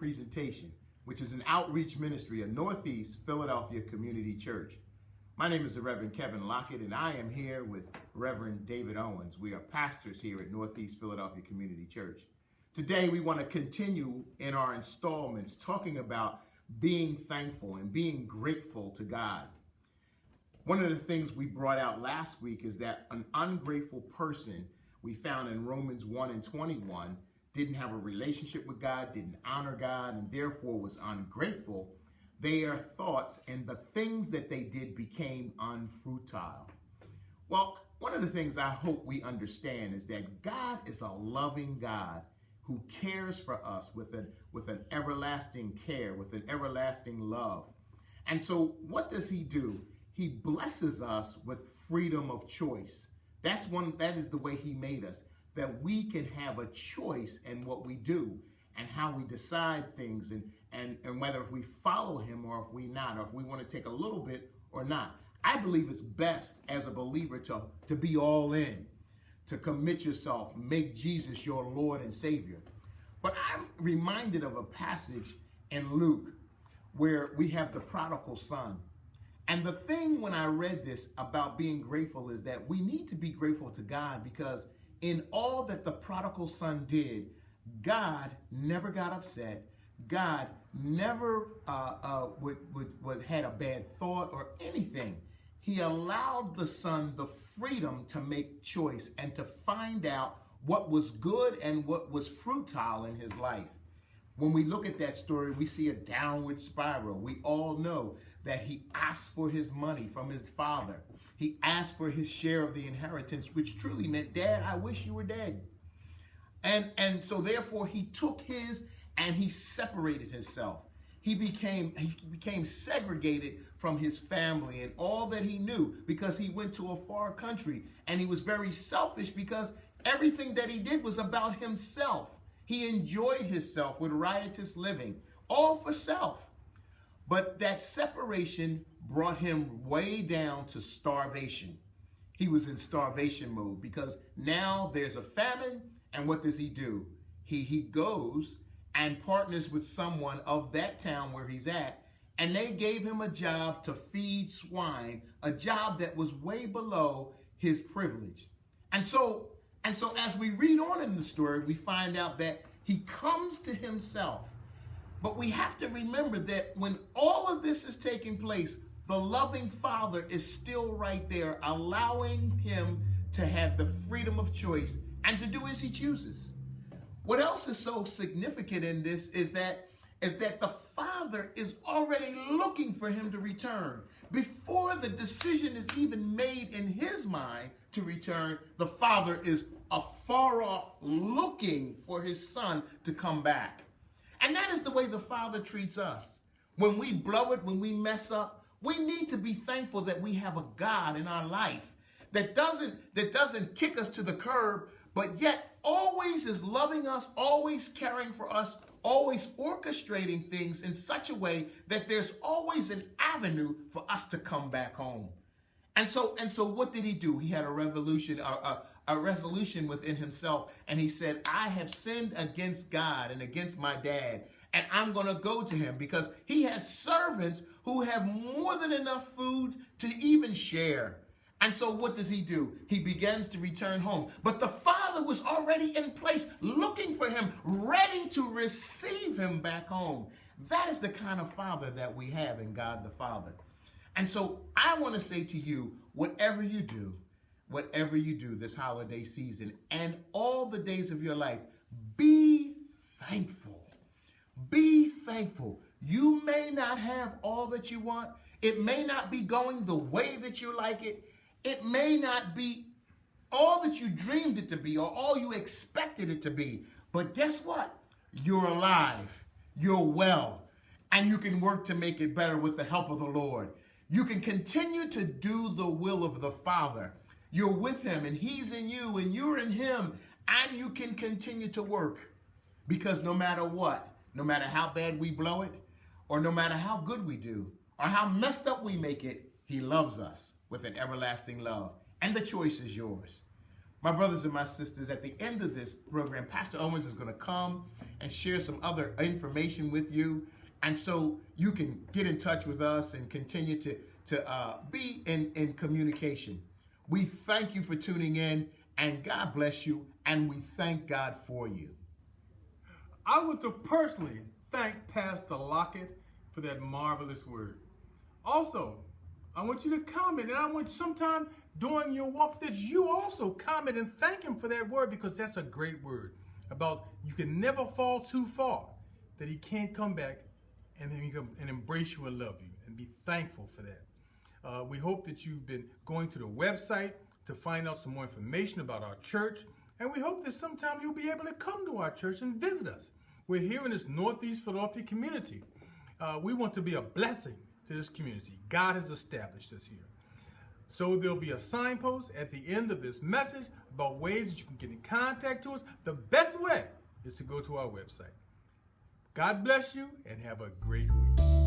presentation, which is an outreach ministry of Northeast Philadelphia Community Church. My name is the Reverend Kevin Lockett, and I am here with Reverend David Owens. We are pastors here at Northeast Philadelphia Community Church. Today, we want to continue in our installments talking about being thankful and being grateful to God. One of the things we brought out last week is that an ungrateful person, we found in Romans 1 and 21, didn't have a relationship with God, didn't honor God, and therefore was ungrateful. Their thoughts and the things that they did became unfruitful. Well, one of the things I hope we understand is that God is a loving God who cares for us with an everlasting care, with an everlasting love. And so what does he do? He blesses us with freedom of choice. That is the way he made us, that we can have a choice in what we do and how we decide things and whether if we follow him or if we not, or if we want to take a little bit or not. I believe it's best as a believer to be all in, to commit yourself, make Jesus your Lord and Savior. But I'm reminded of a passage in Luke where we have the prodigal son. And the thing when I read this about being grateful is that we need to be grateful to God, because in all that the prodigal son did, God never got upset. God never had a bad thought or anything. He allowed the son the freedom to make choice and to find out what was good and what was fruitful in his life. When we look at that story, we see a downward spiral. We all know that he asked for his money from his father. He asked for his share of the inheritance, which truly meant, Dad, I wish you were dead. And so therefore he took his and he separated himself. He became segregated from his family and all that he knew, because he went to a far country, and he was very selfish because everything that he did was about himself. He enjoyed himself with riotous living, all for self. But that separation brought him way down to starvation. He was in starvation mode because now there's a famine, and what does he do? He goes and partners with someone of that town where he's at, and they gave him a job to feed swine, a job that was way below his privilege. And so as we read on in the story, we find out that he comes to himself. But we have to remember that when all of this is taking place, the loving Father is still right there, allowing him to have the freedom of choice and to do as he chooses. What else is so significant in this is that the Father is already looking for him to return. Before the decision is even made in his mind to return, the Father is afar off looking for his son to come back. And that is the way the Father treats us. When we blow it, when we mess up, we need to be thankful that we have a God in our life that doesn't kick us to the curb, but yet always is loving us, always caring for us, always orchestrating things in such a way that there's always an avenue for us to come back home. And so what did he do? He had a resolution within himself, and he said, I have sinned against God and against my dad, and I'm going to go to him, because he has servants who have more than enough food to even share. And so what does he do? He begins to return home. But the Father was already in place, looking for him, ready to receive him back home. That is the kind of Father that we have in God the Father. And so I want to say to you, whatever you do this holiday season and all the days of your life, be thankful. Be thankful. You may not have all that you want. It may not be going the way that you like it. It may not be all that you dreamed it to be or all you expected it to be. But guess what? You're alive. You're well. And you can work to make it better with the help of the Lord. You can continue to do the will of the Father. You're with him, and he's in you, and you're in him, and you can continue to work. Because no matter what, no matter how bad we blow it, or no matter how good we do, or how messed up we make it, he loves us with an everlasting love. And the choice is yours. My brothers and my sisters, at the end of this program, Pastor Owens is going to come and share some other information with you. And so you can get in touch with us and continue to be in communication. We thank you for tuning in, and God bless you, and we thank God for you. I want to personally thank Pastor Lockett for that marvelous word. Also, I want you to comment, and I want sometime during your walk that you also comment and thank him for that word, because that's a great word about you can never fall too far, that he can't come back and then he can embrace you and love you, and be thankful for that. We hope that you've been going to the website to find out some more information about our church, and we hope that sometime you'll be able to come to our church and visit us. We're here in this Northeast Philadelphia community. We want to be a blessing to this community. God has established us here. So there'll be a signpost at the end of this message about ways that you can get in contact to us. The best way is to go to our website. God bless you and have a great week.